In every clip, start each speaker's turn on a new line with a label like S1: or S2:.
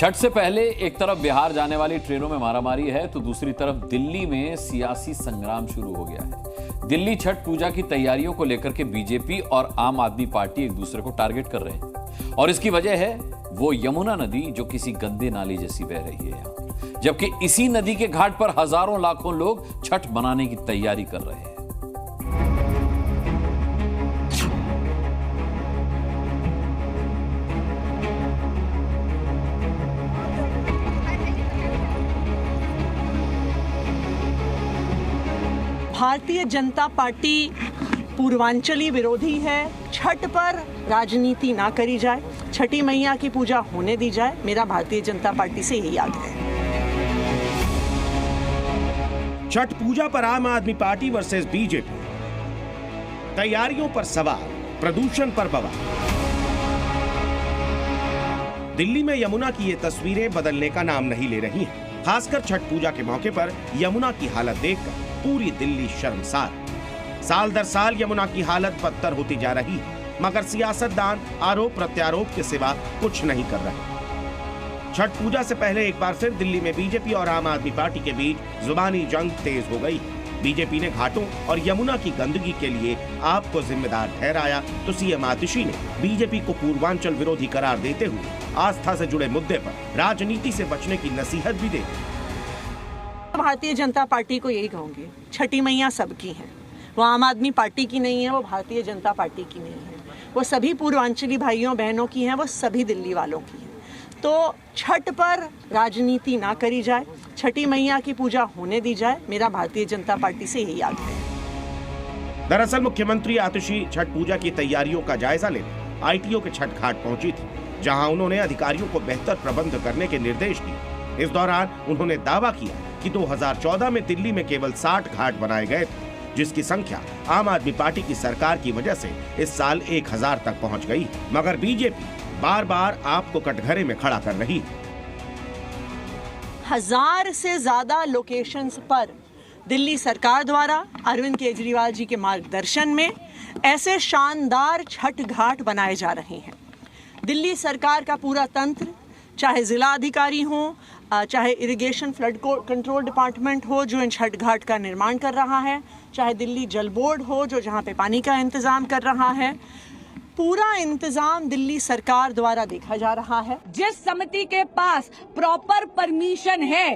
S1: छठ से पहले एक तरफ बिहार जाने वाली ट्रेनों में मारामारी है तो दूसरी तरफ दिल्ली में सियासी संग्राम शुरू हो गया है। दिल्ली छठ पूजा की तैयारियों को लेकर के बीजेपी और आम आदमी पार्टी एक दूसरे को टारगेट कर रहे हैं और इसकी वजह है वो यमुना नदी जो किसी गंदे नाली जैसी बह रही है यहाँ, जबकि इसी नदी के घाट पर हजारों लाखों लोग छठ मनाने की तैयारी कर रहे हैं।
S2: भारतीय जनता पार्टी पूर्वांचली विरोधी है। छठ पर राजनीति ना करी जाए, छठी मैया की पूजा होने दी जाए, मेरा भारतीय जनता पार्टी से यही आग्रह है।
S3: छठ पूजा पर आम आदमी पार्टी वर्सेस बीजेपी, तैयारियों पर सवाल, प्रदूषण पर बवाल। दिल्ली में यमुना की ये तस्वीरें बदलने का नाम नहीं ले रही हैं। खासकर छठ पूजा के मौके पर यमुना की हालत देखकर पूरी दिल्ली शर्मसार। साल दर साल यमुना की हालत बदतर होती जा रही है, मगर सियासतदान आरोप प्रत्यारोप के सिवा कुछ नहीं कर रहे। छठ पूजा से पहले एक बार फिर दिल्ली में बीजेपी और आम आदमी पार्टी के बीच जुबानी जंग तेज हो गई। बीजेपी ने घाटों और यमुना की गंदगी के लिए आपको जिम्मेदार ठहराया तो सीएम आतिशी ने बीजेपी को पूर्वांचल विरोधी करार देते हुए आस्था से जुड़े मुद्दे पर राजनीति से बचने की नसीहत भी दी।
S2: भारतीय जनता पार्टी को यही कहूंगी, छठी मैया सबकी है, वो आम आदमी पार्टी की नहीं है, वो भारतीय जनता पार्टी की नहीं है, वो सभी पूर्वांचली भाइयों बहनों की है, वो सभी दिल्ली वालों की है। तो छठ पर राजनीति ना करी जाए, छठी मैया की पूजा होने दी जाए, मेरा भारतीय जनता पार्टी से यही आग्रह है।
S3: दरअसल मुख्यमंत्री आतिशी छठ पूजा की तैयारियों का जायजा लेने आईटीओ के छठ घाट पहुंची थी, जहां उन्होंने अधिकारियों को बेहतर प्रबंध करने के निर्देश दिए। इस दौरान उन्होंने दावा किया कि 2014 में दिल्ली में केवल 60 घाट बनाए गए थे, जिसकी संख्या आम आदमी पार्टी की सरकार की वजह से इस साल 1000 तक पहुंच गई। मगर बीजेपी बार बार आपको कटघरे में खड़ा कर रही है।
S2: 1000 से ज्यादा लोकेशंस पर दिल्ली सरकार द्वारा अरविंद केजरीवाल जी के मार्गदर्शन में ऐसे शानदार छठ घाट बनाए जा रहे हैं। दिल्ली सरकार का पूरा तंत्र, चाहे जिला अधिकारी हो, चाहे इरिगेशन फ्लड कंट्रोल डिपार्टमेंट हो जो इन छठ घाट का निर्माण कर रहा है, चाहे दिल्ली जल बोर्ड हो जो जहां पे पानी का इंतजाम कर रहा है, पूरा इंतजाम दिल्ली सरकार द्वारा देखा जा रहा है।
S4: जिस समिति के पास प्रॉपर परमिशन है,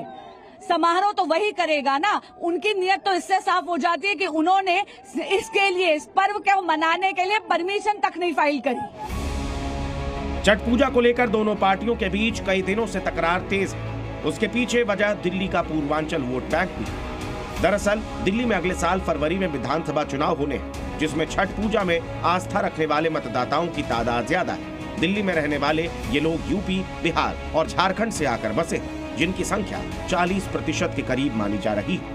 S4: समारोह तो वही करेगा ना। उनकी नीयत तो इससे साफ हो जाती है कि उन्होंने इसके लिए, इस पर्व को मनाने के लिए परमिशन तक नहीं फाइल करी।
S3: छठ पूजा को लेकर दोनों पार्टियों के बीच कई दिनों से तकरार तेज है। उसके पीछे वजह दिल्ली का पूर्वांचल वोट बैंक भी। दरअसल दिल्ली में अगले साल फरवरी में विधानसभा चुनाव होने हैं, जिसमें छठ पूजा में आस्था रखने वाले मतदाताओं की तादाद ज्यादा है। दिल्ली में रहने वाले ये लोग यूपी, बिहार और झारखंड से आकर बसे हैं, जिनकी संख्या 40% के करीब मानी जा रही है।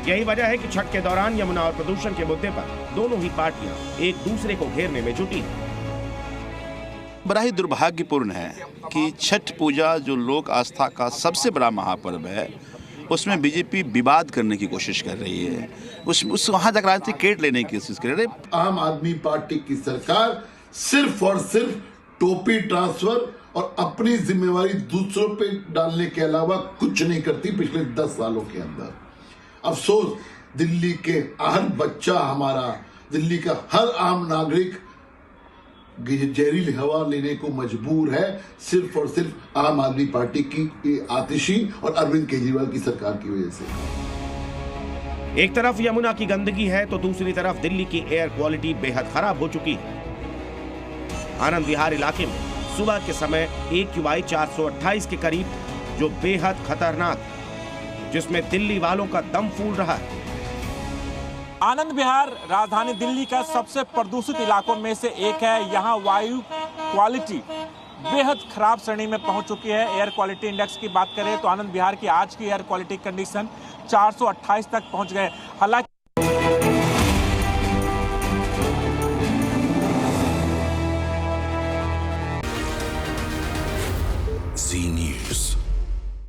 S3: यही वजह है कि छठ के दौरान यमुना और प्रदूषण के मुद्दे पर दोनों ही पार्टियां एक दूसरे को घेरने में जुटी हैं।
S5: बड़ा ही दुर्भाग्यपूर्ण है कि छठ पूजा जो लोक आस्था का सबसे बड़ा महापर्व है, उसमें बीजेपी विवाद करने की कोशिश कर रही है, उस वहाँ तक राजनीतिक क्रेडिट लेने की कोशिश कर रही है।
S6: आम आदमी पार्टी की सरकार सिर्फ और सिर्फ टोपी ट्रांसफर और अपनी जिम्मेवारी दूसरों पे डालने के अलावा कुछ नहीं करती पिछले 10 सालों के अंदर। अफसोस, दिल्ली के हर बच्चा हमारा, दिल्ली का हर आम नागरिक जहरीली हवा लेने को मजबूर है, सिर्फ और सिर्फ आम आदमी पार्टी की आतिशी और अरविंद केजरीवाल की सरकार की वजह से।
S3: एक तरफ यमुना की गंदगी है तो दूसरी तरफ दिल्ली की एयर क्वालिटी बेहद खराब हो चुकी है। आनंद विहार इलाके में सुबह के समय AQI 428 के करीब, जो बेहद खतरनाक, जिसमें दिल्ली वालों का दम फूल रहा है।
S7: आनंद विहार राजधानी दिल्ली का सबसे प्रदूषित इलाकों में से एक है। यहाँ वायु क्वालिटी बेहद खराब श्रेणी में पहुंच चुकी है। एयर क्वालिटी इंडेक्स की बात करें तो आनंद विहार की आज की एयर क्वालिटी कंडीशन 428 तक पहुंच गए। हालांकि